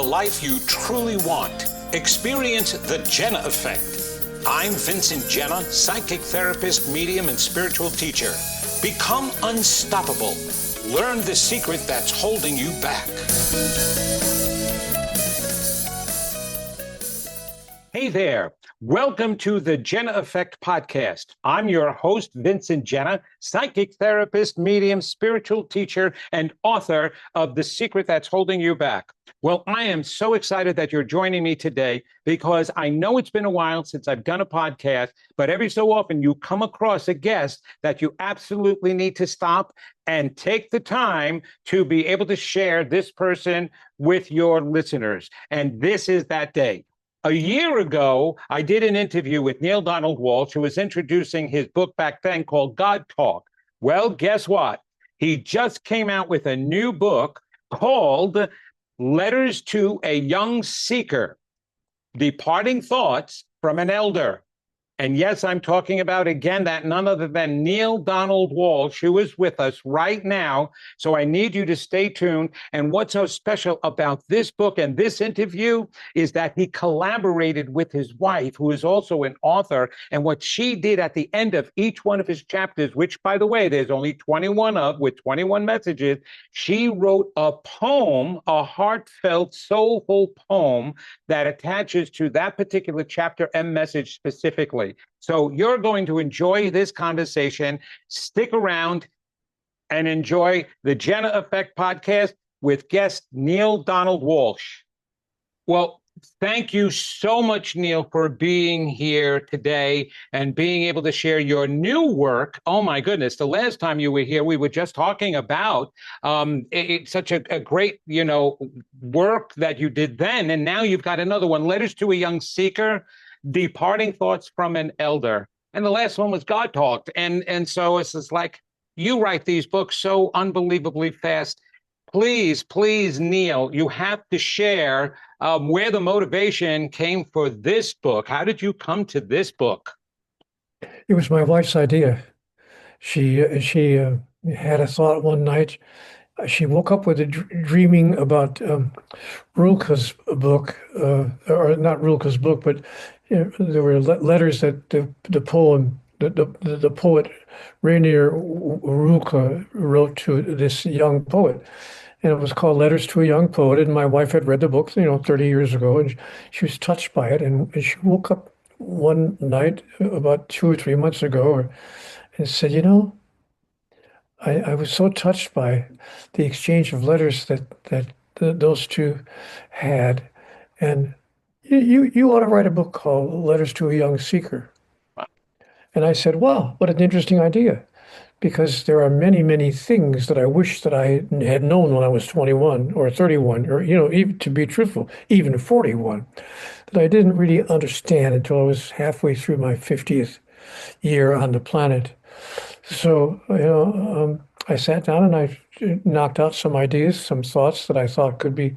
life you truly want. Experience the Genna Effect. I'm Vincent Genna, psychic therapist, medium, and spiritual teacher. Become unstoppable. Learn the secret that's holding you back. Hey there. Welcome to the Genna Effect podcast. I'm your host, Vincent Genna, psychic therapist, medium, spiritual teacher, and author of The Secret That's Holding You Back. Well, I am so excited that you're joining me today because I know it's been a while since I've done a podcast, but every so often you come across a guest that you absolutely need to stop and take the time to be able to share this person with your listeners. And this is that day. A year ago, I did an interview with Neale Donald Walsch, who was introducing his book back then called God Talk. Well, guess what? He just came out with a new book called Letters to a Young Seeker, Departing Thoughts from an Elder. And yes, I'm talking about, again, that none other than Neale Donald Walsch, who is with us right now. So I need you to stay tuned. And what's so special about this book and this interview is that he collaborated with his wife, who is also an author. And what she did at the end of each one of his chapters, which, by the way, there's only 21 of, with 21 messages, she wrote a poem, a heartfelt, soulful poem that attaches to that particular chapter and message specifically. So you're going to enjoy this conversation. Stick around and enjoy the Genna Effect podcast with guest Neale Donald Walsch. Well, thank you so much, Neale, for being here today and being able to share your new work. Oh, my goodness. The last time you were here, we were just talking about such a great, work that you did then. And now you've got another one, Letters to a Young Seeker, Departing Thoughts from an Elder. And the last one was God Talked. And so it's just like, you write these books so unbelievably fast. Please, Neale, you have to share where the motivation came for this book. How did you come to this book? It was my wife's idea. She had a thought one night. She woke up with a dreaming about Rilke's book, or not Rilke's book, but there were letters that the poet Rainier Rilke wrote to this young poet. And it was called Letters to a Young Poet. And my wife had read the book, 30 years ago, and she was touched by it. And she woke up one night about 2 or 3 months ago and said, I was so touched by the exchange of letters that those two had. And you ought to write a book called Letters to a Young Seeker. And I said, wow, what an interesting idea. Because there are many, many things that I wish that I had known when I was 21 or 31, or, even to be truthful, even 41, that I didn't really understand until I was halfway through my 50th year on the planet. So, I sat down and I knocked out some ideas, some thoughts that I thought could be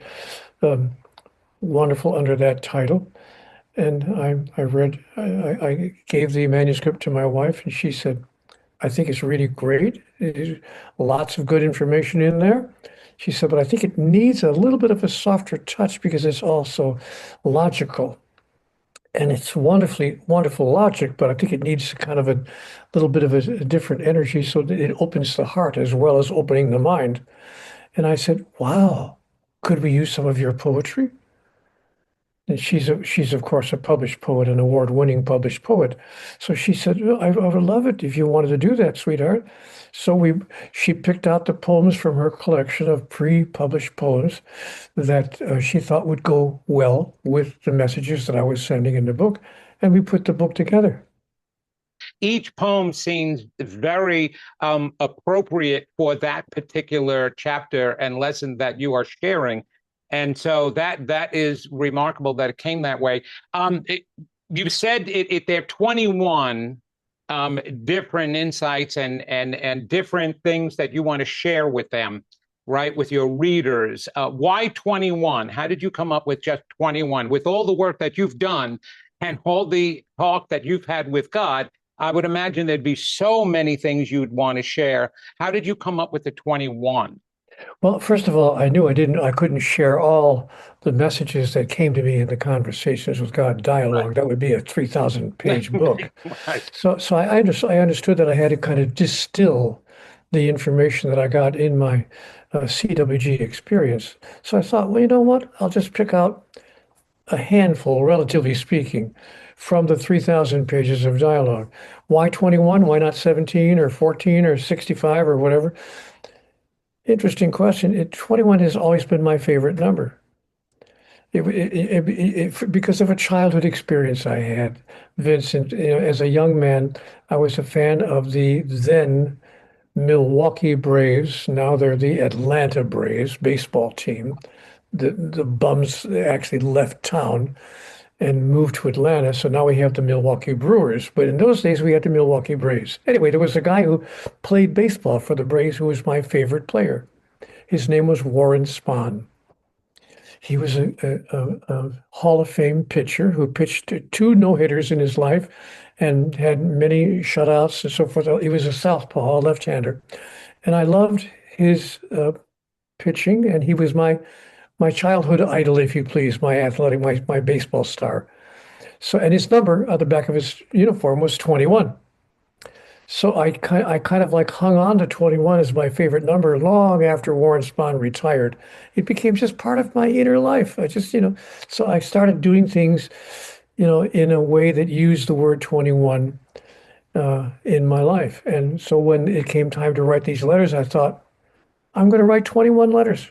wonderful under that title. And I gave the manuscript to my wife, and she said, I think it's really great. There's lots of good information in there. She said, but I think it needs a little bit of a softer touch because it's also logical. And it's wonderful logic, but I think it needs kind of a little bit of a different energy so that it opens the heart as well as opening the mind. And I said, wow, could we use some of your poetry? And she's of course a published poet, an award-winning published poet. So she said, I would love it if you wanted to do that, sweetheart. So she picked out the poems from her collection of pre-published poems that she thought would go well with the messages that I was sending in the book, and we put the book together. Each poem seems very appropriate for that particular chapter and lesson that you are sharing. And so that is remarkable that it came that way. You said there are 21 different insights and different things that you want to share with them, right, with your readers. Why 21? How did you come up with just 21? With all the work that you've done and all the talk that you've had with God, I would imagine there'd be so many things you'd want to share. How did you come up with the 21? Well, first of all, I couldn't share all the messages that came to me in the Conversations with God Right. dialogue. That would be a 3,000 page book. Right. I understood that I had to kind of distill the information that I got in my CWG experience. So I thought, well, you know what? I'll just pick out a handful, relatively speaking, from the 3,000 pages of dialogue. Why 21? Why not 17 or 14 or 65 or whatever? Interesting question. 21 has always been my favorite number. Because of a childhood experience I had, Vincent, as a young man, I was a fan of the then Milwaukee Braves. Now they're the Atlanta Braves baseball team. The bums actually left town and moved to Atlanta. So now we have the Milwaukee Brewers. But in those days, we had the Milwaukee Braves. Anyway, there was a guy who played baseball for the Braves who was my favorite player. His name was Warren Spahn. He was a Hall of Fame pitcher who pitched two no-hitters in his life and had many shutouts and so forth. He was a southpaw, a left-hander. And I loved his pitching, and he was my childhood idol, if you please, my baseball star. So, and his number on the back of his uniform was 21. So I kind of like hung on to 21 as my favorite number long after Warren Spahn retired. It became just part of my inner life. So I started doing things, in a way that used the word 21 in my life. And so when it came time to write these letters, I thought, I'm going to write 21 letters.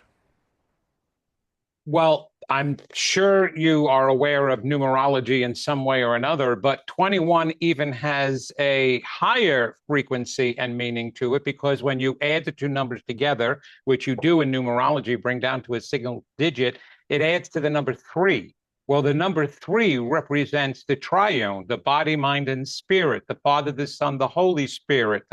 Well, I'm sure you are aware of numerology in some way or another, but 21 even has a higher frequency and meaning to it because when you add the two numbers together, which you do in numerology, bring down to a single digit, it adds to the number three. Well, the number three represents the triune, the body, mind, and spirit, the Father, the Son, the Holy Spirit,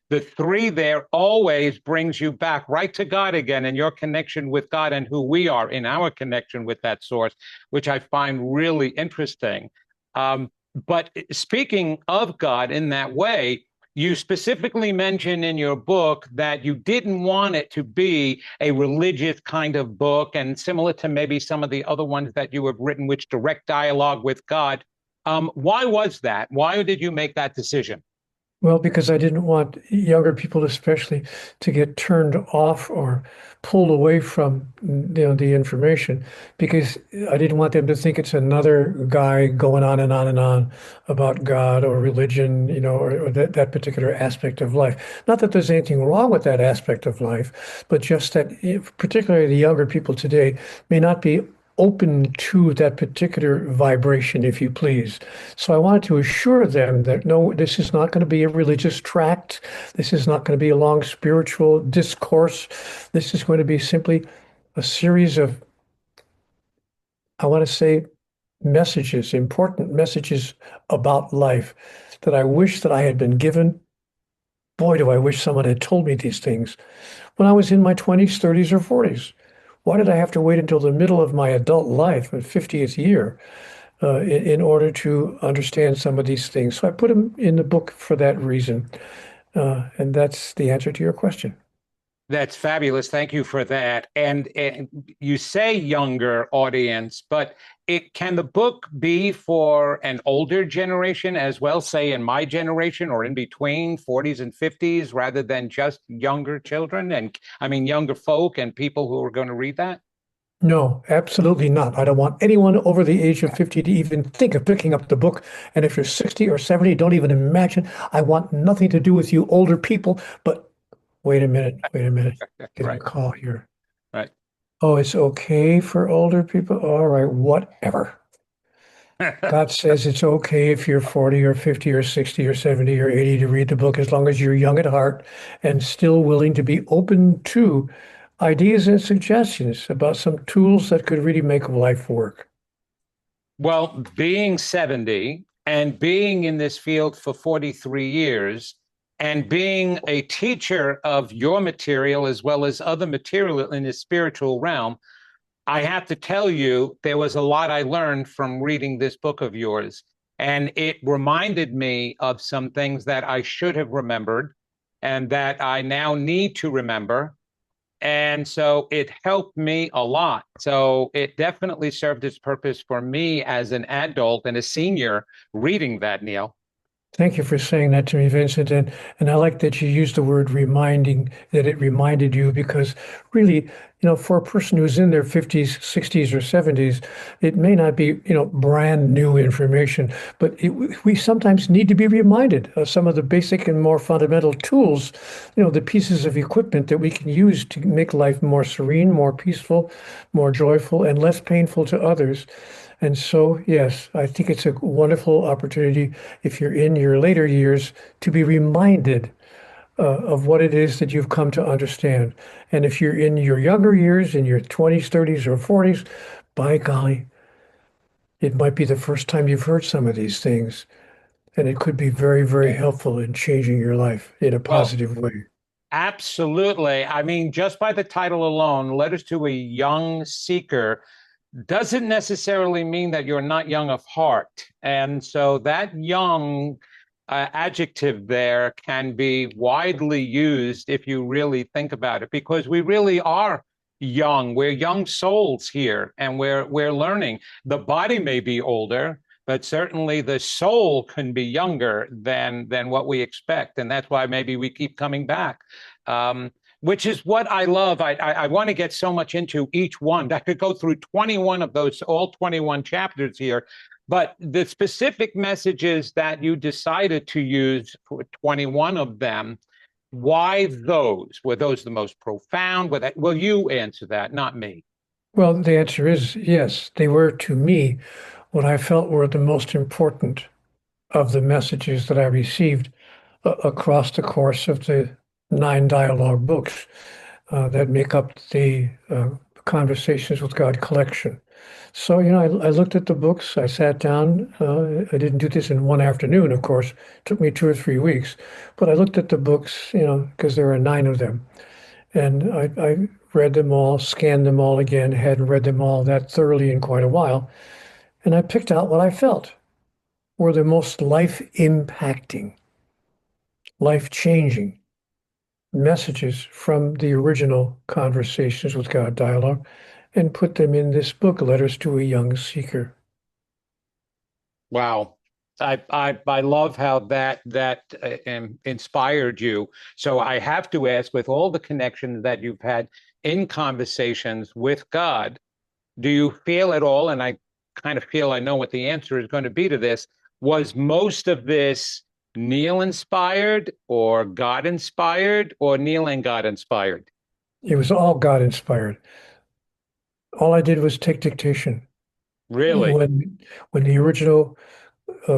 the three there always brings you back right to God again and your connection with God and who we are in our connection with that source, which I find really interesting. But speaking of God in that way, you specifically mention in your book that you didn't want it to be a religious kind of book and similar to maybe some of the other ones that you have written, which direct dialogue with God. Why was that? Why did you make that decision? Well, because I didn't want younger people, especially, to get turned off or pulled away from, the information, because I didn't want them to think it's another guy going on and on and on about God or religion, or that particular aspect of life. Not that there's anything wrong with that aspect of life, but just that, particularly the younger people today, may not be open to that particular vibration, if you please. So I wanted to assure them that no, this is not going to be a religious tract. This is not going to be a long spiritual discourse. This is going to be simply a series of, I want to say, messages, important messages about life that I wish that I had been given. Boy, do I wish someone had told me these things when I was in my 20s, 30s, or 40s. Why did I have to wait until the middle of my adult life, my 50th year, in order to understand some of these things? So I put them in the book for that reason. And that's the answer to your question. That's fabulous. Thank you for that. And you say younger audience, but it can the book be for an older generation as well, say in my generation or in between 40s and 50s, rather than just younger children and I mean younger folk and people who are going to read that? No, absolutely not. I don't want anyone over the age of 50 to even think of picking up the book. And if you're 60 or 70, don't even imagine. I want nothing to do with you older people. But wait a minute, wait a minute. Getting a Right, call here. right. Oh, it's okay for older people? All right, whatever. God says it's okay if you're 40 or 50 or 60 or 70 or 80 to read the book as long as you're young at heart and still willing to be open to ideas and suggestions about some tools that could really make life work. Well, being 70 and being in this field for 43 years and being a teacher of your material as well as other material in the spiritual realm, I have to tell you, there was a lot I learned from reading this book of yours. And it reminded me of some things that I should have remembered and that I now need to remember And so it helped me a lot. So it definitely served its purpose for me as an adult and a senior reading that, Neale. Thank you for saying that to me, Vincent. And I like that you used the word reminding, that it reminded you, because really, for a person who's in their 50s, 60s, or 70s, it may not be, brand new information, but we sometimes need to be reminded of some of the basic and more fundamental tools, the pieces of equipment that we can use to make life more serene, more peaceful, more joyful, and less painful to others. And so, yes, I think it's a wonderful opportunity if you're in your later years to be reminded of what it is that you've come to understand. And if you're in your younger years, in your 20s, 30s, or 40s, by golly, it might be the first time you've heard some of these things. And it could be very, very helpful in changing your life in a Well, positive way. absolutely. I mean, just by the title alone, Letters to a Young Seeker doesn't necessarily mean that you're not young of heart. And so that young adjective there can be widely used if you really think about it, because we really are young. We're young souls here, and we're learning. The body may be older, but certainly the soul can be younger than what we expect, and that's why maybe we keep coming back. Um, which is what I love. I want to get so much into each one. I could go through 21 of those, all 21 chapters here. But the specific messages that you decided to use for 21 of them, why those? Were those the most profound? Will you answer that, not me? Well, the answer is yes. They were, to me, what I felt were the most important of the messages that I received across the course of the 9 dialogue books that make up the Conversations with God collection. So, I looked at the books, I sat down. I didn't do this in one afternoon, of course. It took me 2 or 3 weeks. But I looked at the books, because there are 9 of them. And I read them all, scanned them all again, hadn't read them all that thoroughly in quite a while. And I picked out what I felt were the most life impacting, life changing messages from the original Conversations with God dialogue and put them in this book, Letters to a Young Seeker. Wow. I love how that inspired you. So I have to ask, with all the connections that you've had in conversations with God, do you feel at all, and I kind of feel I know what the answer is going to be to this, was most of this Neale inspired or God inspired or Neale and God inspired? It was all God inspired. All I did was take dictation. Really? When the original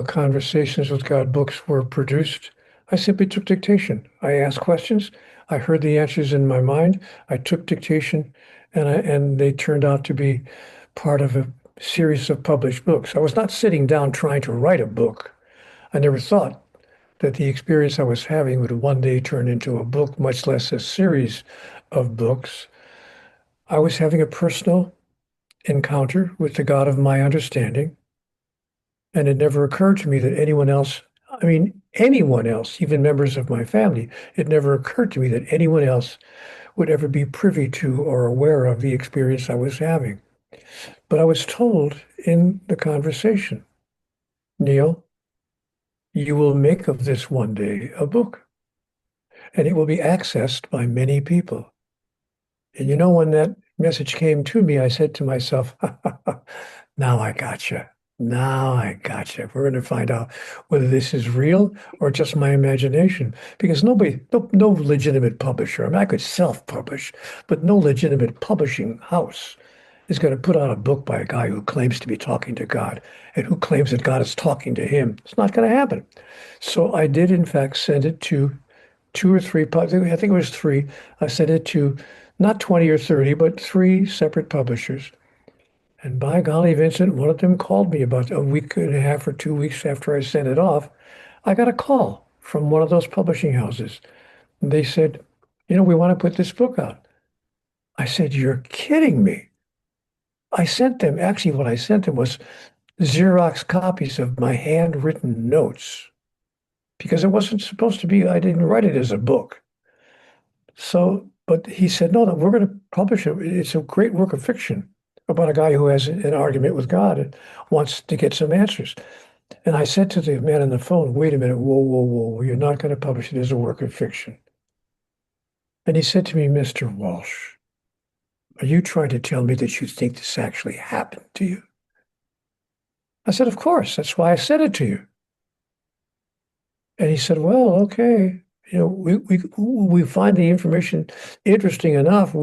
Conversations with God books were produced, I simply took dictation. I asked questions. I heard the answers in my mind. I took dictation, and they turned out to be part of a series of published books. I was not sitting down trying to write a book. I never thought that the experience I was having would one day turn into a book, much less a series of books. I was having a personal encounter with the God of my understanding. And it never occurred to me that anyone else, I mean, anyone else, even members of my family, it never occurred to me that anyone else would ever be privy to or aware of the experience I was having. But I was told in the conversation, Neale, you will make of this one day a book, and it will be accessed by many people. And when that message came to me, I said to myself, now I gotcha. Now I gotcha. We're going to find out whether this is real or just my imagination. Because no legitimate publisher, I mean, I could self-publish, but no legitimate publishing house is going to put out a book by a guy who claims to be talking to God and who claims that God is talking to him. It's not going to happen. So I did, in fact, send it to 2 or 3, I think it was 3. I sent it to not 20 or 30, but 3 separate publishers. And by golly, Vincent, one of them called me about a week and a half or 2 weeks after I sent it off. I got a call from one of those publishing houses. And they said, we want to put this book out. I said, you're kidding me. Actually, what I sent them was Xerox copies of my handwritten notes because it wasn't supposed to be, I didn't write it as a book. So But he said, no, no, we're going to publish it. It's a great work of fiction about a guy who has an argument with God and wants to get some answers. And I said to the man on the phone, wait a minute, whoa, whoa, whoa, you're not going to publish it as a work of fiction. And he said to me, Mr. Walsh, are you trying to tell me that you think this actually happened to you? I said, of course, that's why I said it to you. And he said, well, okay. We find the information interesting enough.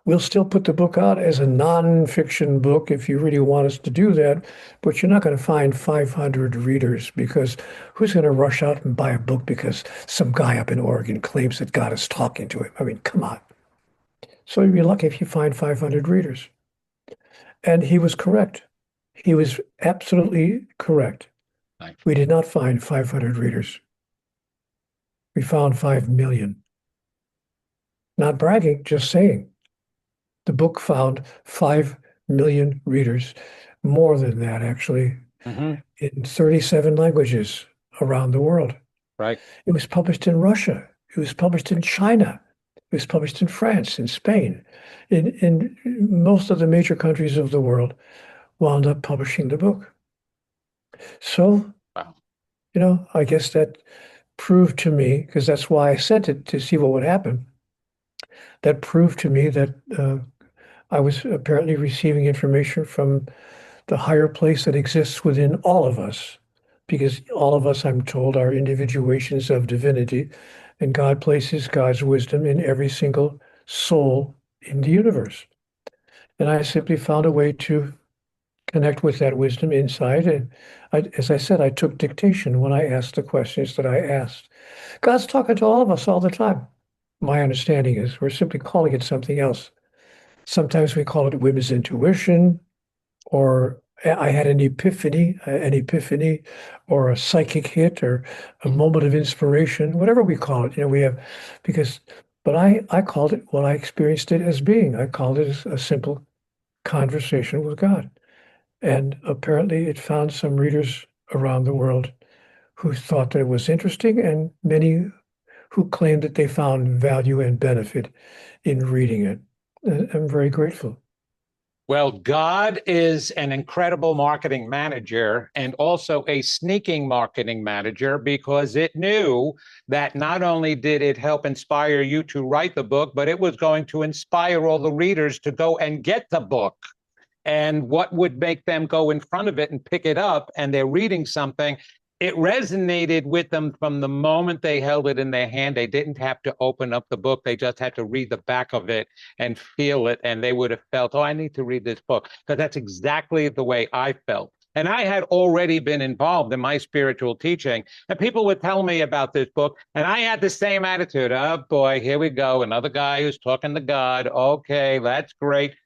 We'll still put the book out as a nonfiction book if you really want us to do that, but you're not going to find 500 readers because who's going to rush out and buy a book because some guy up in Oregon claims that God is talking to him? I mean, come on. So you'd be lucky if you find 500 readers. And he was correct. He was absolutely correct. Right. We did not find 500 readers. We found 5 million. Not bragging, just saying. The book found 5 million readers, more than that, actually, in 37 languages around the world. Right. It was published in Russia. It was published in China. It was published in France, in Spain. In most of the major countries of the world wound up publishing the book. So, Wow. I guess that proved to me, because that's why I sent it to see what would happen. That proved to me that I was apparently receiving information from the higher place that exists within all of us, because all of us, I'm told, are individuations of divinity, and God places God's wisdom in every single soul in the universe. And I simply found a way to connect with that wisdom inside. And as I said, I took dictation when I asked the questions that I asked. God's talking to all of us all the time. My understanding is we're simply calling it something else. Sometimes we call it women's intuition, or I had an epiphany, or a psychic hit, or a moment of inspiration, whatever we call it. We have, but I called it what I experienced it as being. I called it a simple conversation with God. And apparently it found some readers around the world who thought that it was interesting, and many who claimed that they found value and benefit in reading it. I'm very grateful. Well, God is an incredible marketing manager and also a sneaking marketing manager because it knew that not only did it help inspire you to write the book, but it was going to inspire all the readers to go and get the book. And what would make them go in front of it and pick it up, and they're reading something, it resonated with them from the moment they held it in their hand. They didn't have to open up the book. They just had to read the back of it and feel it. And they would have felt, oh, I need to read this book, because that's exactly the way I felt. And I had already been involved in my spiritual teaching, and people would tell me about this book, and I had the same attitude. Oh, boy, here we go. Another guy who's talking to God. Okay, that's great.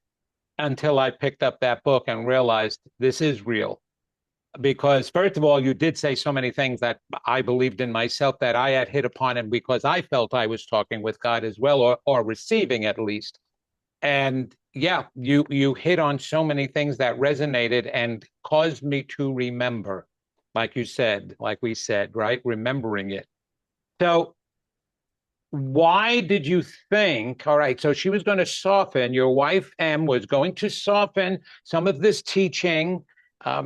Until I picked up that book and realized this is real. Because first of all, you did say so many things that I believed in myself that I had hit upon, and because I felt I was talking with God as well, or receiving at least. And yeah, you hit on so many things that resonated and caused me to remember, like you said, like we said, right? Remembering it. So why did you think, all right, so she was going to soften, your wife M was going to soften some of this teaching,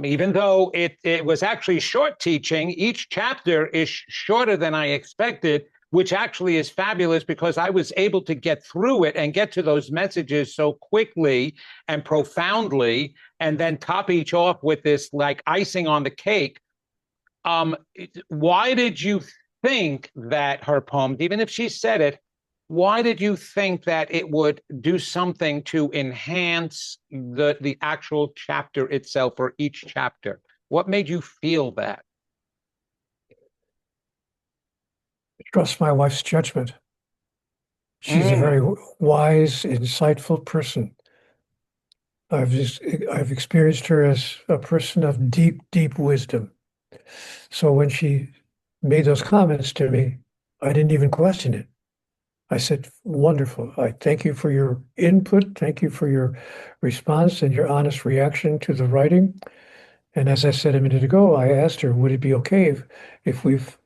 even though it was actually short teaching. Each chapter is shorter than I expected, which actually is fabulous because I was able to get through it and get to those messages so quickly and profoundly, and then top each off with this like icing on the cake. Why did you think that her poems, even if she said it, why did you think that it would do something to enhance the actual chapter itself, or each chapter? What made you feel that? Trust my wife's judgment. She's a very wise, insightful person. I've experienced her as a person of deep, deep wisdom. So when she made those comments to me, I didn't even question it. I said, wonderful. I thank you for your input. Thank you for your response and your honest reaction to the writing. And as I said a minute ago, I asked her, would it be okay if we've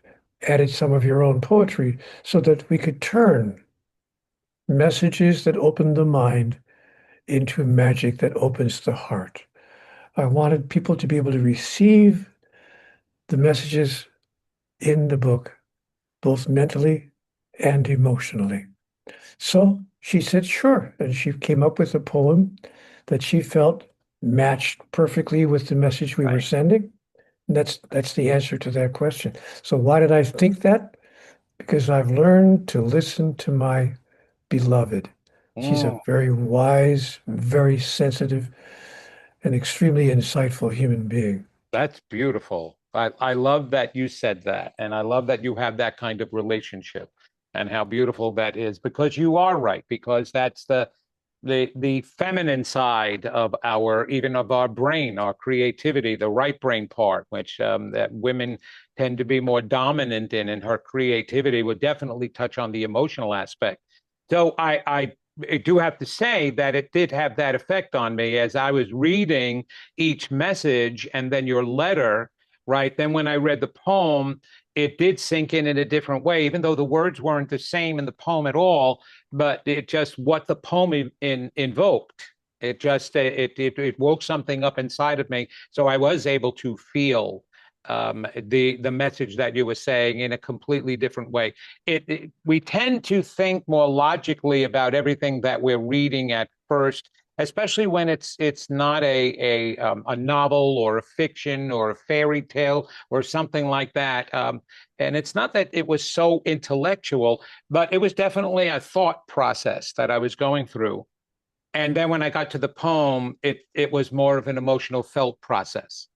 added some of your own poetry so that we could turn messages that open the mind into magic that opens the heart. I wanted people to be able to receive the messages in the book, both mentally and emotionally. So she said, sure. And she came up with a poem that she felt matched perfectly with the message we were Right. sending. And that's the answer to that question. So why did I think that? Because I've learned to listen to my beloved. She's a Mm. very wise, very sensitive, and extremely insightful human being. That's beautiful. I love that you said that. And I love that you have that kind of relationship and how beautiful that is because you are right, because that's the feminine side of our even of our brain, our creativity, the right brain part, which that women tend to be more dominant in, and her creativity would definitely touch on the emotional aspect. So I do have to say that it did have that effect on me as I was reading each message and then your letter, right? Then when I read the poem, it did sink in a different way, even though the words weren't the same in the poem at all, but it just what the poem invoked. It woke something up inside of me, so I was able to feel the message that you were saying in a completely different way. We tend to think more logically about everything that we're reading at first, especially when it's not a novel or a fiction or a fairy tale or something like that. And it's not that it was so intellectual, but it was definitely a thought process that I was going through. And then when I got to the poem, it was more of an emotional felt process.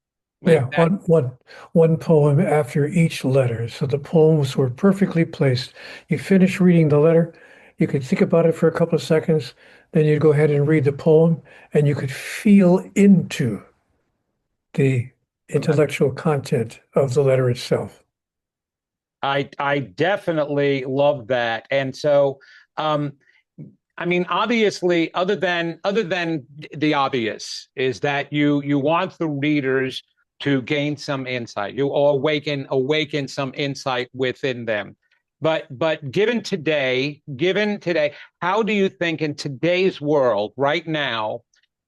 Yeah, That one poem after each letter. So the poems were perfectly placed. You finish reading the letter, you could think about it for a couple of seconds, then you'd go ahead and read the poem, and you could feel into the intellectual content of the letter itself. I definitely love that. And so um I mean, obviously, other than the obvious is that you want the readers to gain some insight. You awaken some insight within them. But given today, how do you think in today's world, right now,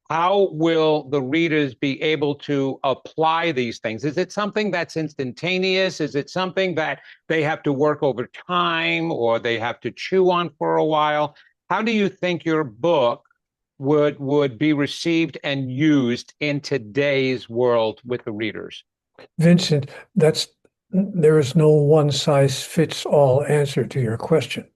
how will the readers be able to apply these things? Is it something that's instantaneous? Is it something that they have to work over time or they have to chew on for a while? How do you think your book would be received and used in today's world with the readers? Vincent, there is no one size fits all answer to your question.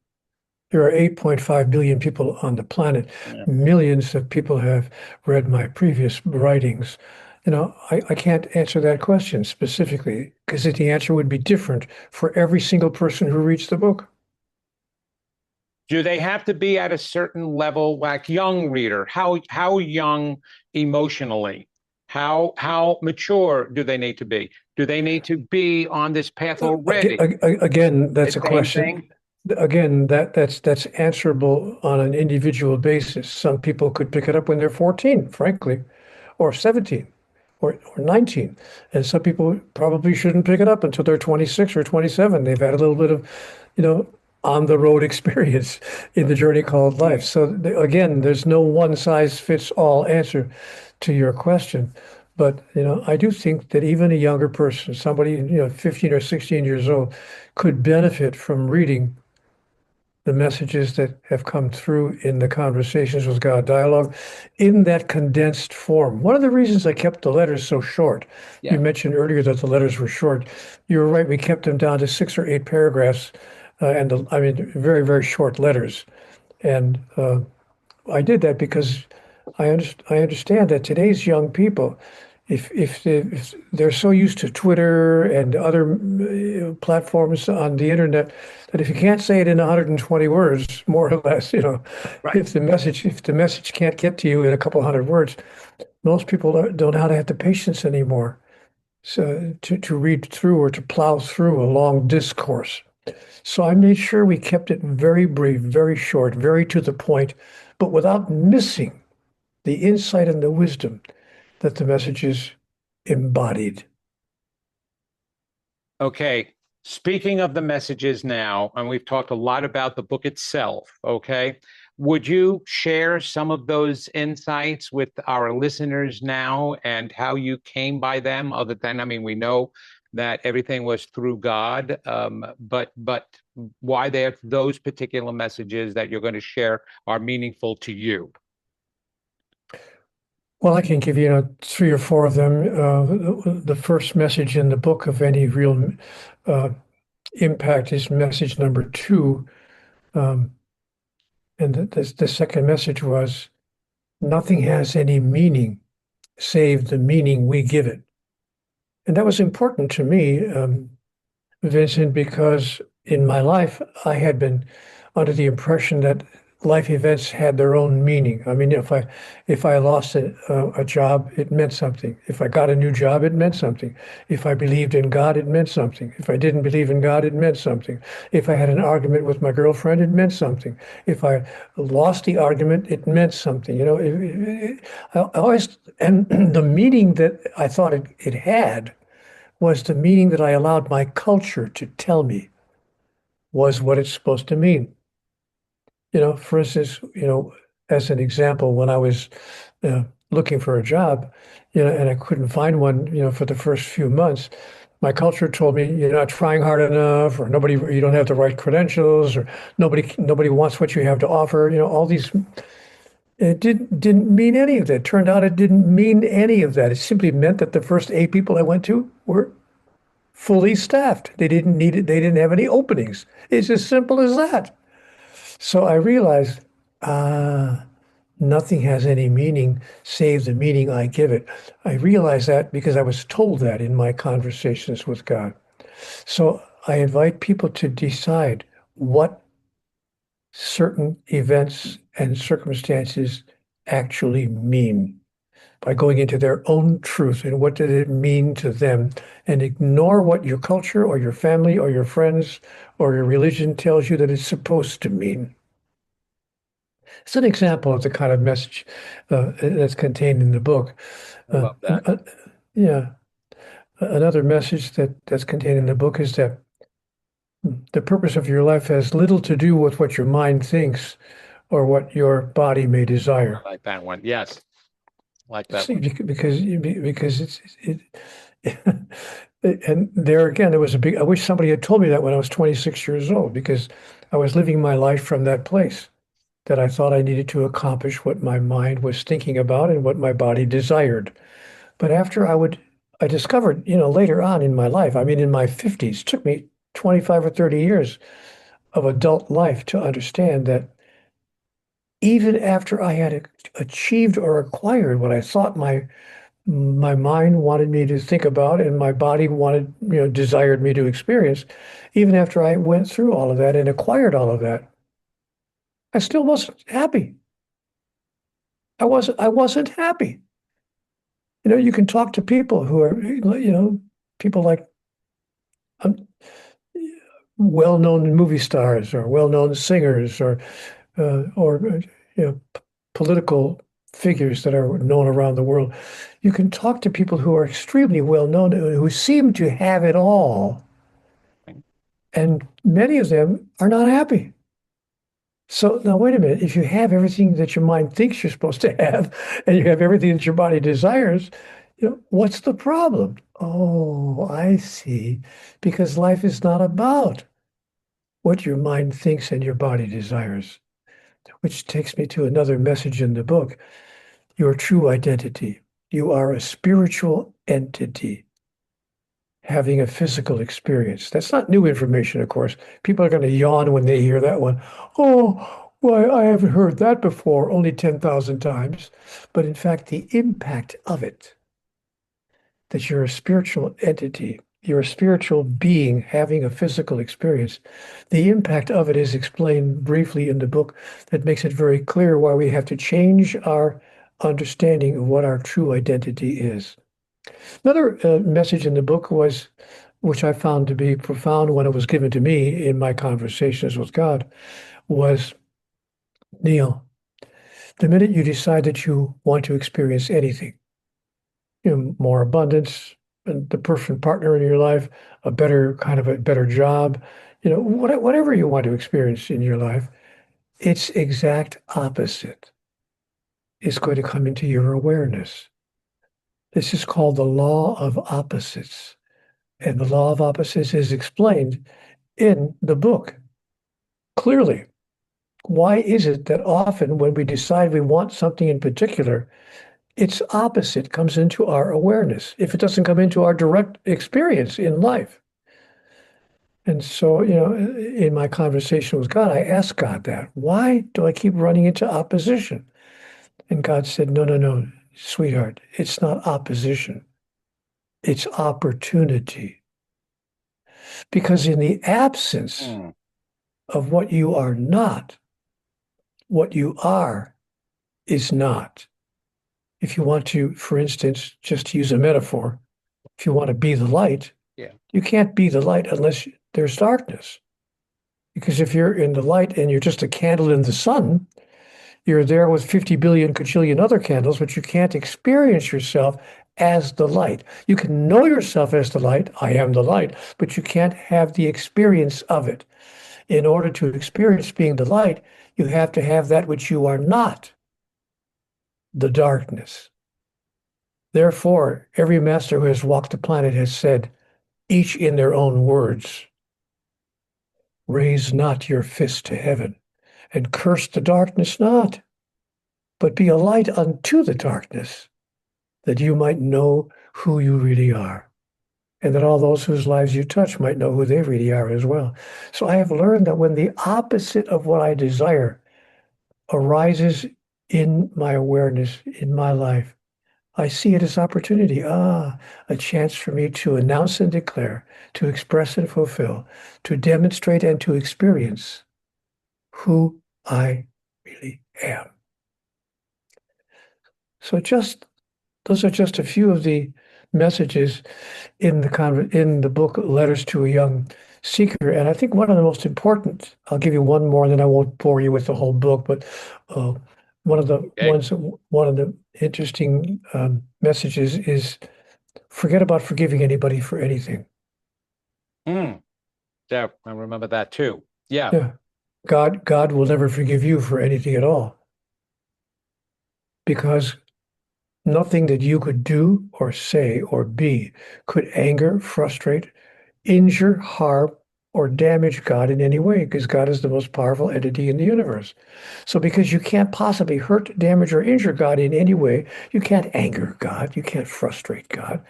There are 8.5 billion people on the planet. Yeah. Millions of people have read my previous writings. I can't answer that question specifically because the answer would be different for every single person who reads the book. Do they have to be at a certain level, like young reader? How young emotionally? How mature do they need to be? Do they need to be on this path already? Again, The that's a same question. thing? Again, that's answerable on an individual basis. Some people could pick it up when they're 14, frankly, or 17 or 19. And some people probably shouldn't pick it up until they're 26 or 27. They've had a little bit of, you know, on the road experience in the journey called life. Mm. So again, there's no one size fits all answer to your question. But, I do think that even a younger person, somebody, 15 or 16 years old, could benefit from reading the messages that have come through in the Conversations with God dialogue in that condensed form. One of the reasons I kept the letters so short, you Yeah. mentioned earlier that the letters were short. You were right, we kept them down to 6 or 8 paragraphs, I mean, very, very short letters. And I did that because I understand that today's young people, if they're so used to Twitter and other platforms on the internet that if you can't say it in 120 words, more or less, Right. if the message can't get to you in a couple hundred words, most people don't know how to have the patience anymore. So to read through or to plow through a long discourse. So I made sure we kept it very brief, very short, very to the point, but without missing the insight and the wisdom that the messages embodied. Okay. Speaking of the messages now, and we've talked a lot about the book itself, okay? Would you share some of those insights with our listeners now and how you came by them? Other than, I mean, we know that everything was through God, but why those particular messages that you're going to share are meaningful to you? Well, I can give you, three or four of them. The first message in the book of any real uh, impact is message number two. Um, and the second message was nothing has any meaning save the meaning we give it. And that was important to me, Vincent, because in my life, I had been under the impression that life events had their own meaning. I mean, if I lost a job, it meant something. If I got a new job, it meant something. If I believed in God, it meant something. If I didn't believe in God, it meant something. If I had an argument with my girlfriend, it meant something. If I lost the argument, it meant something. I always, and the meaning that I thought it had was the meaning that I allowed my culture to tell me was what it's supposed to mean. For instance, as an example, when I was looking for a job, and I couldn't find one, for the first few months, my culture told me you're not trying hard enough, or you don't have the right credentials, or nobody wants what you have to offer. All these. It didn't mean any of that. Turned out it didn't mean any of that. It simply meant that the first 8 people I went to were fully staffed. They didn't need it. They didn't have any openings. It's as simple as that. So I realized, nothing has any meaning save the meaning I give it. I realized that because I was told that in my conversations with God. So I invite people to decide what certain events and circumstances actually mean by going into their own truth and what did it mean to them, and ignore what your culture or your family or your friends or your religion tells you that it's supposed to mean. It's an example of the kind of message that's contained in the book. I love that. Yeah, another message that's contained in the book is that the purpose of your life has little to do with what your mind thinks or what your body may desire. I like that one. Yes, I like that See, one. because and there again, there was a big. I wish somebody had told me that when I was 26 years old, because I was living my life from that place that I thought I needed to accomplish what my mind was thinking about and what my body desired. But I discovered, later on in my life, I mean, in my 50s, took me 25 or 30 years of adult life to understand that even after I had achieved or acquired what I thought my mind wanted me to think about and my body desired me to experience, even after I went through all of that and acquired all of that, I still wasn't happy. I wasn't happy. You can talk to people who are, people like um, well-known movie stars or well-known singers or political figures that are known around the world. You can talk to people who are extremely well known, who seem to have it all, and many of them are not happy. So now, wait a minute. If you have everything that your mind thinks you're supposed to have, and you have everything that your body desires, what's the problem? Oh, I see. Because life is not about what your mind thinks and your body desires, which takes me to another message in the book. Your true identity. You are a spiritual entity having a physical experience. That's not new information, of course. People are going to yawn when they hear that one. Oh, why, I haven't heard that before, only 10,000 times. But in fact, the impact of it, that you're a spiritual entity, you're a spiritual being having a physical experience, the impact of it is explained briefly in the book that makes it very clear why we have to change our understanding of what our true identity is. Another message in the book was, which I found to be profound when it was given to me in my conversations with God, was, Neale, the minute you decide that you want to experience anything, more abundance, the perfect partner in your life, a better job, whatever you want to experience in your life, its exact opposite is going to come into your awareness. This is called the law of opposites. And the law of opposites is explained in the book clearly. Why is it that often when we decide we want something in particular, its opposite comes into our awareness if it doesn't come into our direct experience in life? And so, in my conversation with God, I asked God that. Why do I keep running into opposition? And God said, no, no, no, sweetheart, it's not opposition. It's opportunity. Because in the absence of what you are not, what you are is not. If you want to, for instance, just to use a metaphor, if you want to be the light, you can't be the light unless there's darkness. Because if you're in the light and you're just a candle in the sun, you're there with 50 billion cajillion other candles, but you can't experience yourself as the light. You can know yourself as the light, I am the light, but you can't have the experience of it. In order to experience being the light, you have to have that which you are not, the darkness. Therefore, every master who has walked the planet has said, each in their own words, raise not your fist to heaven, and curse the darkness not, but be a light unto the darkness, that you might know who you really are, and that all those whose lives you touch might know who they really are as well. So I have learned that when the opposite of what I desire arises in my awareness, in my life, I see it as opportunity. A chance for me to announce and declare, to express and fulfill, to demonstrate and to experience who I really am. So those are just a few of the messages in the book Letters to a Young Seeker. And I think one of the most important, I'll give you one more, and then I won't bore you with the whole book, but one of the interesting messages is forget about forgiving anybody for anything. Yeah, I remember that too. Yeah. Yeah. God will never forgive you for anything at all. Because nothing that you could do or say or be could anger, frustrate, injure, harm, or damage God in any way, because God is the most powerful entity in the universe. So because you can't possibly hurt, damage, or injure God in any way, you can't anger God, you can't frustrate God.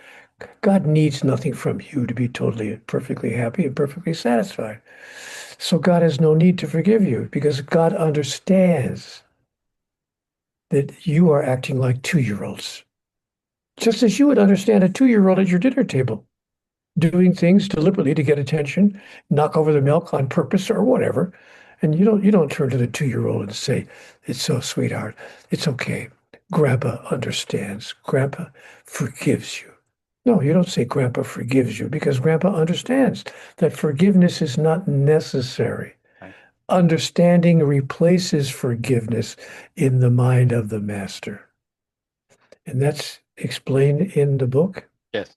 God needs nothing from you to be totally and perfectly happy and perfectly satisfied. So God has no need to forgive you because God understands that you are acting like 2-year-olds. Just as you would understand a 2-year-old at your dinner table, doing things deliberately to get attention, knock over the milk on purpose or whatever. And you don't turn to the 2-year-old and say, it's so sweetheart, it's okay. Grandpa understands. Grandpa forgives you. No, you don't say Grandpa forgives you because Grandpa understands that forgiveness is not necessary. Right. Understanding replaces forgiveness in the mind of the master. And that's explained in the book. Yes.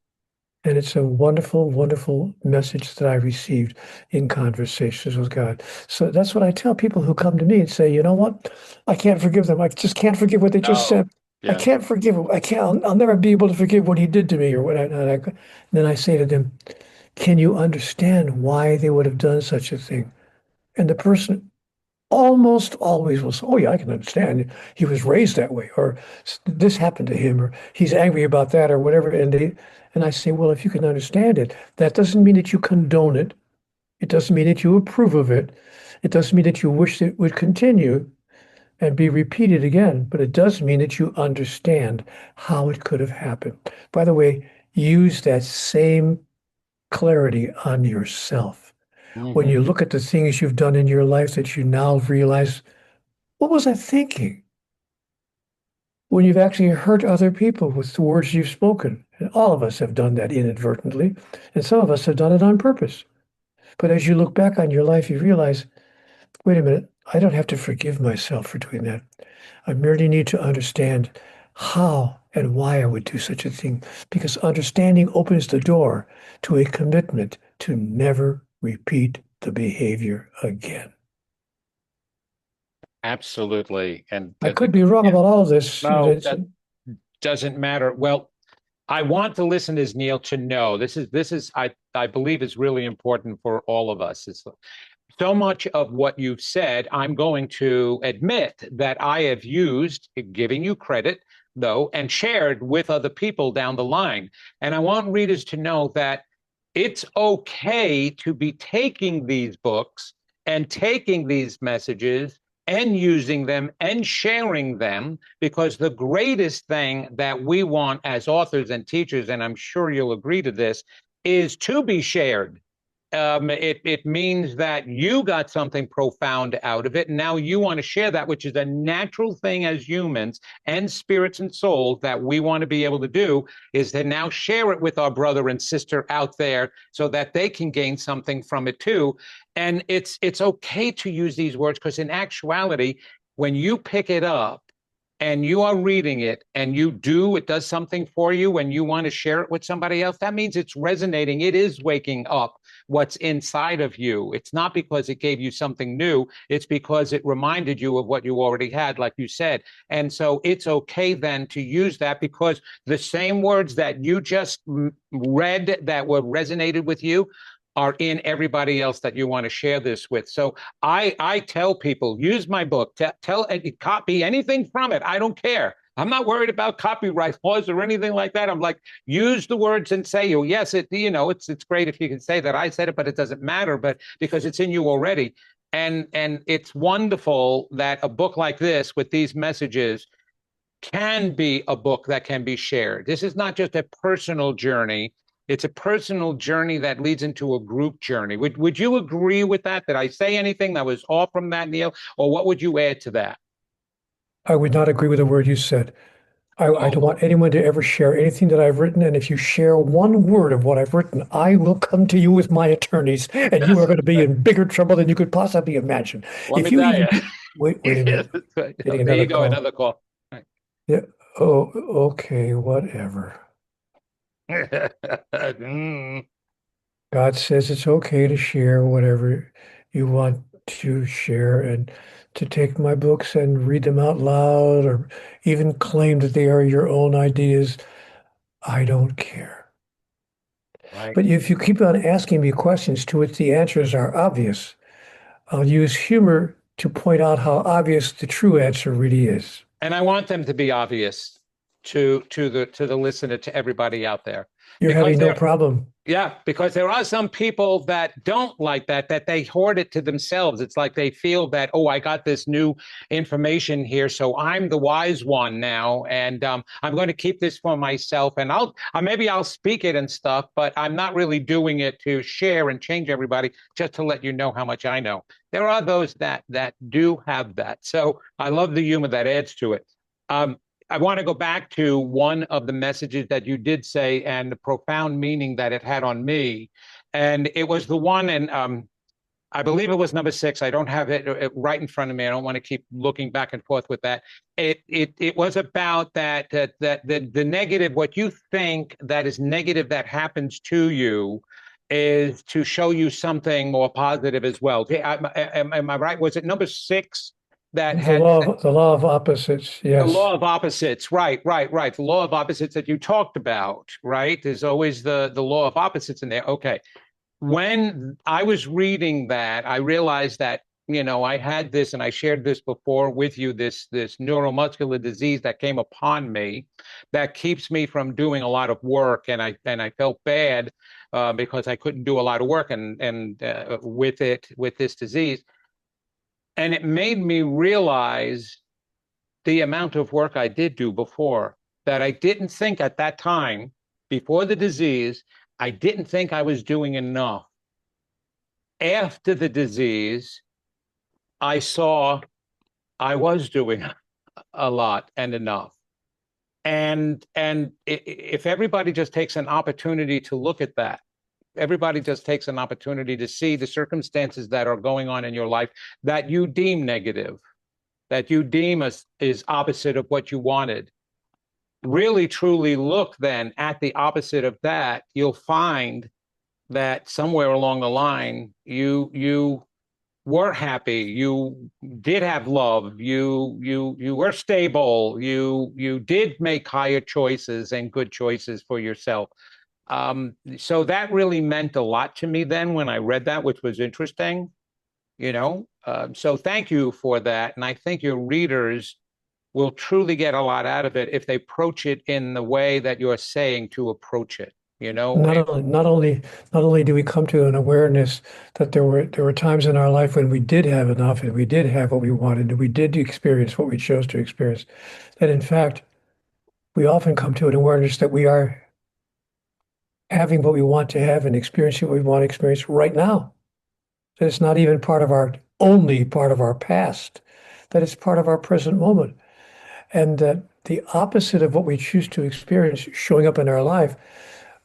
And it's a wonderful, wonderful message that I received in conversations with God. So that's what I tell people who come to me and say, you know what? I can't forgive them. I just can't forgive what they just said. Yeah. I can't forgive him. I can't. I'll never be able to forgive what he did to me or what. And then I say to them, can you understand why they would have done such a thing? And the person almost always will say, oh, yeah, I can understand. He was raised that way, or this happened to him, or he's angry about that, or whatever. And I say, well, if you can understand it, that doesn't mean that you condone it. It doesn't mean that you approve of it. It doesn't mean that you wish it would continue and be repeated again, but it does mean that you understand how it could have happened. By the way, use that same clarity on yourself. When you look at the things you've done in your life that you now realize, what was I thinking? When you've actually hurt other people with the words you've spoken. And all of us have done that inadvertently, and some of us have done it on purpose. But as you look back on your life, you realize, wait a minute, I don't have to forgive myself for doing that. I merely need to understand how and why I would do such a thing. Because understanding opens the door to a commitment to never repeat the behavior again. Absolutely. And I could be wrong yeah, about all of this, no, that Vincent. doesn't matter. Well, I want the listeners, Neale, to know this is I believe is really important for all of us. It's so much of what you've said, I'm going to admit that I have used, giving you credit, though, and shared with other people down the line. And I want readers to know that it's okay to be taking these books and taking these messages and using them and sharing them, because the greatest thing that we want as authors and teachers, and I'm sure you'll agree to this, is to be shared. It means that you got something profound out of it. And now you want to share that, which is a natural thing as humans and spirits and souls that we want to be able to do, is to now share it with our brother and sister out there so that they can gain something from it too. And it's okay to use these words, because in actuality, when you pick it up and you are reading it and it does something for you and you want to share it with somebody else, that means it's resonating. It is waking up what's inside of you. It's not because it gave you something new. It's because it reminded you of what you already had, like you said. And so it's okay then to use that, because the same words that you just read that were resonated with you are in everybody else that you want to share this with. So I tell people, use my book, copy anything from it. I don't care. I'm not worried about copyright laws or anything like that. I'm like, use the words and say, oh, yes, it's great if you can say that I said it, but it doesn't matter, but because it's in you already. And it's wonderful that a book like this with these messages can be a book that can be shared. This is not just a personal journey. It's a personal journey that leads into a group journey. Would you agree with that? Did I say anything that was off from that, Neale? Or what would you add to that? I would not agree with a word you said. I don't Oh, want anyone to ever share anything that I've written. And if you share one word of what I've written, I will come to you with my attorneys, and you are going to be in bigger trouble than you could possibly imagine. let me If you tell even you. do, wait a minute, getting There you another go, call. another call. Yeah. Oh, okay, whatever. Mm. God says it's okay to share whatever you want to share, and to take my books and read them out loud or even claim that they are your own ideas. I don't care. Right. But if you keep on asking me questions to which the answers are obvious, I'll use humor to point out how obvious the true answer really is. And I want them to be obvious to the listener, to everybody out there, You're because having no problem. yeah, because there are some people that don't like that they hoard it to themselves. It's like they feel that, oh, I got this new information here, so I'm the wise one now, and I'm going to keep this for myself, and maybe I'll speak it and stuff, but I'm not really doing it to share and change everybody, just to let you know how much I know. There are those that do have that. So I love the humor that adds to it. Um, I want to go back to one of the messages that you did say and the profound meaning that it had on me. And it was the one, and I believe it was number 6. I don't have it right in front of me. I don't want to keep looking back and forth with that. It was about that the negative, what you think that is negative that happens to you, is to show you something more positive as well. Am I right? Was it number 6 that had The law of opposites, the yes. law of opposites? Right, right, right. The law of opposites that you talked about, right? There's always the law of opposites in there. Okay. When I was reading that, I realized that, I had this, and I shared this before with you, this neuromuscular disease that came upon me that keeps me from doing a lot of work. And I felt bad because I couldn't do a lot of work and with this disease. And it made me realize the amount of work I did do before, that I didn't think at that time, before the disease, I didn't think I was doing enough. After the disease, I saw I was doing a lot and enough. And if everybody just takes an opportunity to look at that, everybody just takes an opportunity to see the circumstances that are going on in your life that you deem negative, that you deem is opposite of what you wanted, really truly look then at the opposite of that, you'll find that somewhere along the line, you were happy, you did have love, you were stable, you did make higher choices and good choices for yourself. So that really meant a lot to me then when I read that, which was interesting, you know. So thank you for that, and I think your readers will truly get a lot out of it if they approach it in the way that you're saying to approach it, you know. Not only do we come to an awareness that there were times in our life when we did have enough and we did have what we wanted and we did experience what we chose to experience, that in fact we often come to an awareness that we are having what we want to have and experiencing what we want to experience right now. That it's not even only part of our past, that it's part of our present moment. And that the opposite of what we choose to experience showing up in our life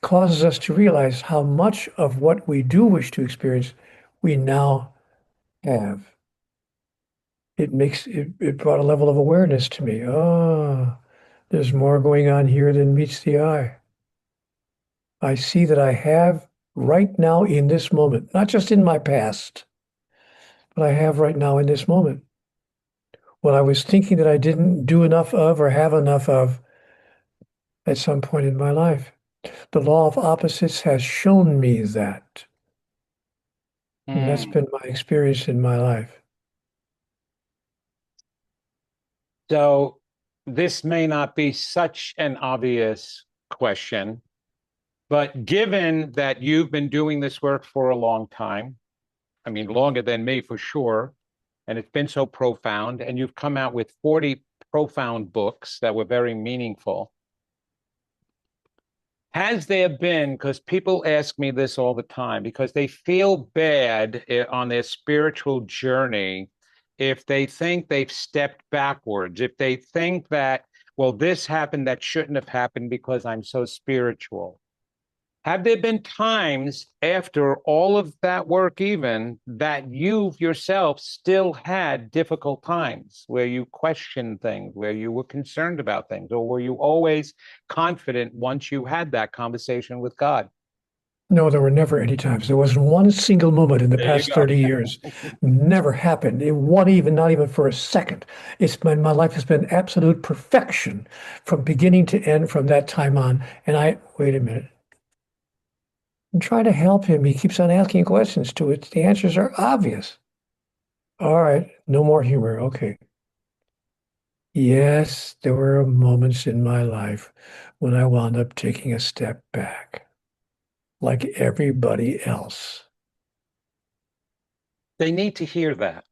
causes us to realize how much of what we do wish to experience we now have. It brought a level of awareness to me. Oh, there's more going on here than meets the eye. I see that I have right now in this moment, not just in my past, but I have right now in this moment. What I was thinking that I didn't do enough of or have enough of at some point in my life. The law of opposites has shown me that. And that's Hmm. been my experience in my life. So this may not be such an obvious question, but given that you've been doing this work for a long time, I mean, longer than me for sure, and it's been so profound, and you've come out with 40 profound books that were very meaningful. Has there been, because people ask me this all the time, because they feel bad on their spiritual journey if they think they've stepped backwards, if they think that, well, this happened that shouldn't have happened because I'm so spiritual. Have there been times after all of that work, even that you yourself still had difficult times where you questioned things, where you were concerned about things, or were you always confident once you had that conversation with God? No, there were never any times. There wasn't one single moment in the There you past go. 30 years. Never happened. Not even for a second. My life has been absolute perfection from beginning to end from that time on. Wait a minute. I'm trying to help him. He keeps on asking questions to it. The answers are obvious. All right, no more humor. Okay. Yes, there were moments in my life when I wound up taking a step back, like everybody else. They need to hear that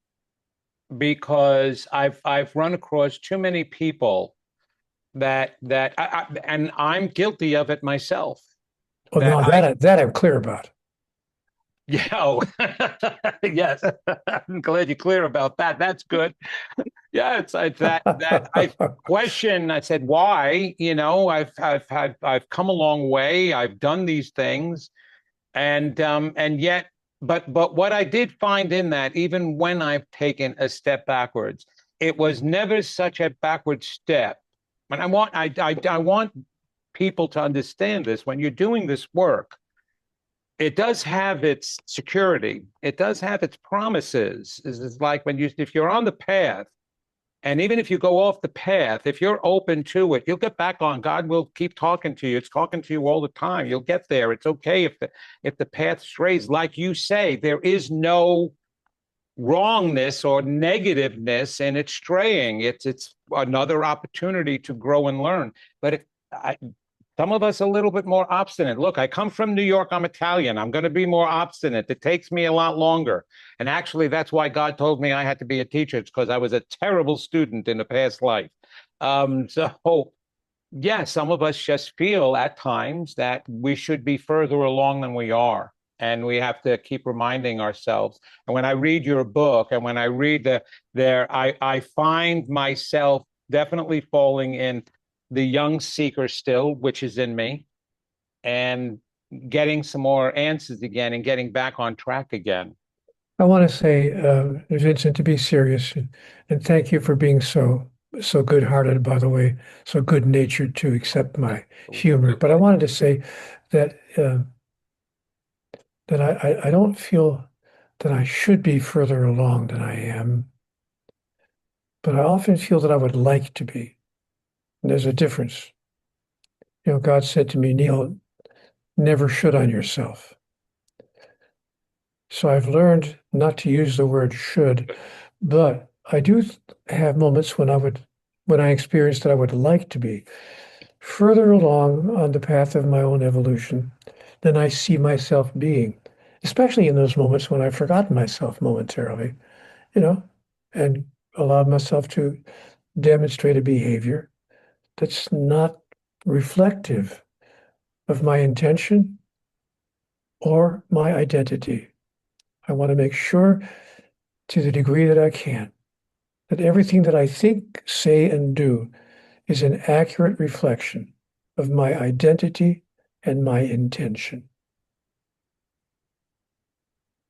because I've run across too many people and I'm guilty of it myself. Oh, That no, that I'm clear about. Yeah, oh, yes. I'm glad you're clear about that. That's good. Yeah, it's that I question. I said, why? You know, I've come a long way. I've done these things, and yet, but what I did find in that, even when I've taken a step backwards, it was never such a backward step. And I want people to understand this when you're doing this work, it does have its security. It does have its promises. It's like if you're on the path, and even if you go off the path, if you're open to it, you'll get back on. God will keep talking to you. It's talking to you all the time. You'll get there. It's okay if the path strays. Like you say, there is no wrongness or negativeness in its straying. It's another opportunity to grow and learn. But some of us a little bit more obstinate. Look, I come from New York. I'm Italian. I'm going to be more obstinate. It takes me a lot longer. And actually, that's why God told me I had to be a teacher. It's because I was a terrible student in a past life. So, yeah, some of us just feel at times that we should be further along than we are. And we have to keep reminding ourselves. And when I read your book and when I read I find myself definitely falling in the young seeker still, which is in me, and getting some more answers again and getting back on track again. I want to say, Vincent, to be serious, and thank you for being so so good-hearted, by the way, so good-natured to accept my humor. But I Absolutely. wanted to say that I don't feel that I should be further along than I am, but I often feel that I would like to be. And there's a difference. God said to me, Neale, never should on yourself. So I've learned not to use the word should, but I do have moments when I experience that I would like to be further along on the path of my own evolution than I see myself being, especially in those moments when I've forgotten myself momentarily, you know, and allowed myself to demonstrate a behavior that's not reflective of my intention or my identity. I want to make sure, to the degree that I can, that everything that I think, say, and do is an accurate reflection of my identity and my intention.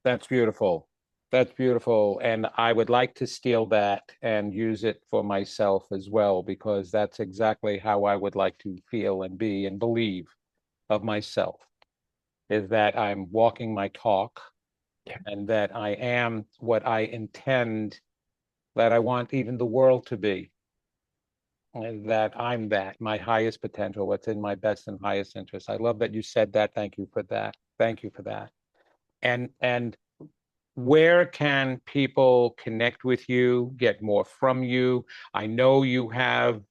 That's beautiful. That's beautiful. And I would like to steal that and use it for myself as well, because that's exactly how I would like to feel and be and believe of myself, is that I'm walking my talk Yeah. and that I am what I intend, that I want even the world to be, and that I'm that, my highest potential, what's in my best and highest interest. I love that you said that. Thank you for that. Thank you for that. And where can people connect with you, get more from you? I know you have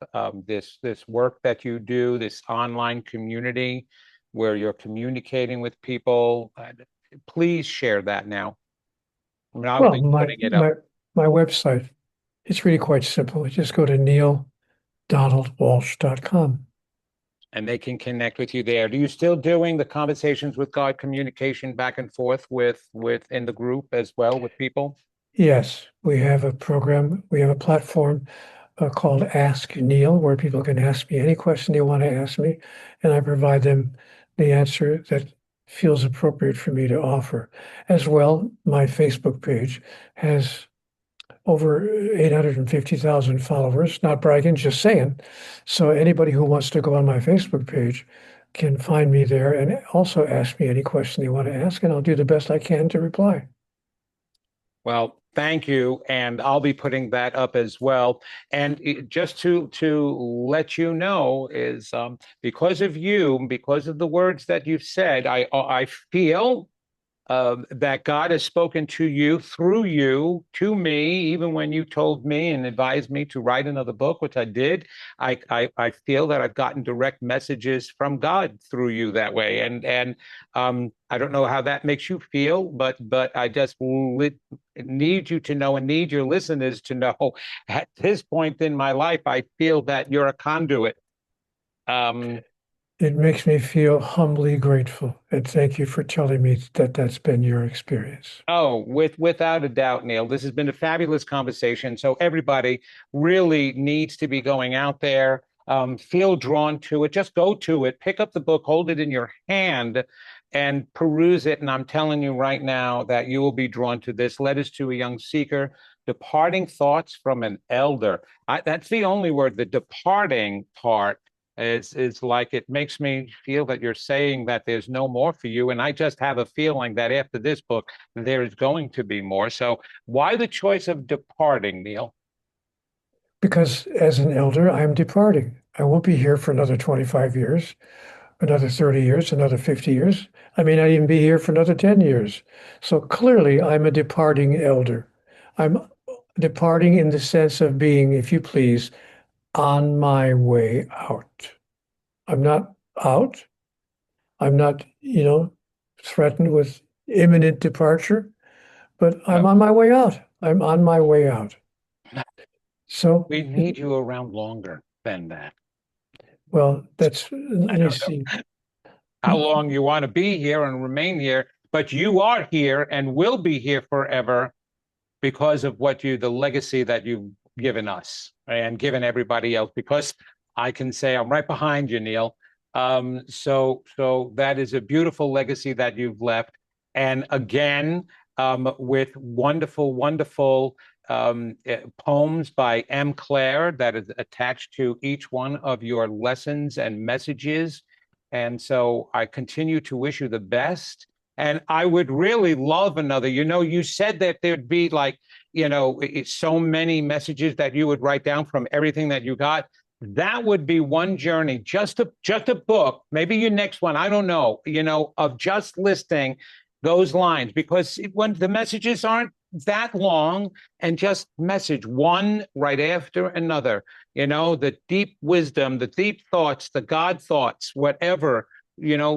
this work that you do, this online community where you're communicating with people. Please share that now. I mean, I'll Well, be putting it up. my website, it's really quite simple. You just go to neildonaldwalsh.com. And they can connect with you there. Do you still doing the conversations with God communication back and forth with in the group as well with people? Yes, we have a program, we have a platform called Ask Neale, where people can ask me any question they want to ask me, and I provide them the answer that feels appropriate for me to offer. As well, my Facebook page has over 850,000 followers, not bragging, just saying. So anybody who wants to go on my Facebook page can find me there and also ask me any question they want to ask, and I'll do the best I can to reply. Well, thank you, and I'll be putting that up as well. And just to let you know is because of you, because of the words that you've said, I feel that God has spoken to you through you to me, even when you told me and advised me to write another book, which I did. I feel that I've gotten direct messages from God through you that way, and I don't know how that makes you feel, but I just need you to know and need your listeners to know at this point in my life, I feel that you're a conduit. Um, It makes me feel humbly grateful, and thank you for telling me that that's been your experience. Oh, without a doubt, Neale. This has been a fabulous conversation. So everybody really needs to be going out there, feel drawn to it. Just go to it, pick up the book, hold it in your hand, and peruse it. And I'm telling you right now that you will be drawn to this. Letters to a Young Seeker, Departing Thoughts from an Elder. That's the only word, the departing part is like it makes me feel that you're saying that there's no more for you. And I just have a feeling that after this book, there is going to be more. So why the choice of departing, Neale? Because as an elder, I'm departing. I won't be here for another 25 years, another 30 years, another 50 years. I may not even be here for another 10 years. So clearly, I'm a departing elder. I'm departing in the sense of being, if you please, on my way out. I'm not out. I'm not, threatened with imminent departure, but I'm No, on my way out. I'm on my way out. So, we need you around longer than that. well, I let me don't see. know how long you want to be here and remain here, but you are here and will be here forever because of the legacy that you've given us and given everybody else. Because I can say I'm right behind you, Neale. So that is a beautiful legacy that you've left. And again, with wonderful, wonderful poems by M. Claire that is attached to each one of your lessons and messages. And so I continue to wish you the best. And I would really love another. You said that there'd be like, so many messages that you would write down from everything that you got. That would be one journey, just a book, maybe your next one, I don't know, of just listing those lines, because when the messages aren't that long, and just message one right after another, the deep wisdom, the deep thoughts, the God thoughts, whatever,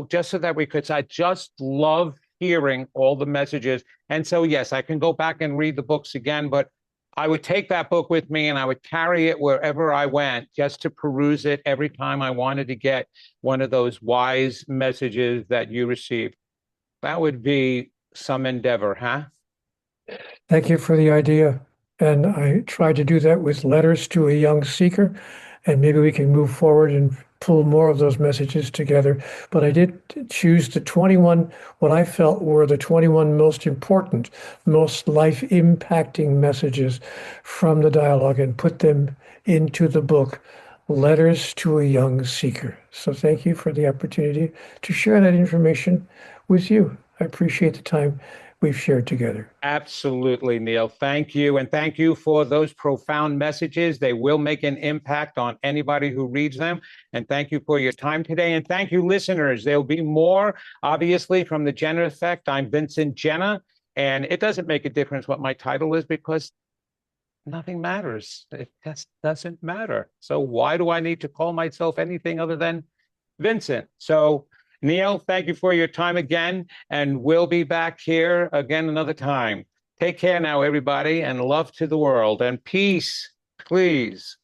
just so that we could, I just love hearing all the messages. And so, yes, I can go back and read the books again, but I would take that book with me and I would carry it wherever I went just to peruse it every time I wanted to get one of those wise messages that you received. That would be some endeavor, huh? Thank you for the idea. And I tried to do that with letters to a young seeker, and maybe we can move forward and pull more of those messages together. But I did choose the 21, what I felt were the 21 most important, most life-impacting messages from the dialogue and put them into the book, Letters to a Young Seeker. So thank you for the opportunity to share that information with you. I appreciate the time we've shared together. Absolutely, Neale. Thank you. And thank you for those profound messages. They will make an impact on anybody who reads them. And thank you for your time today. And thank you, listeners. There'll be more, obviously, from the Genna Effect. I'm Vincent Genna. And it doesn't make a difference what my title is, because nothing matters. It just doesn't matter. So why do I need to call myself anything other than Vincent? So, Neale, thank you for your time again, and we'll be back here again another time. Take care now, everybody, and love to the world, and peace, please.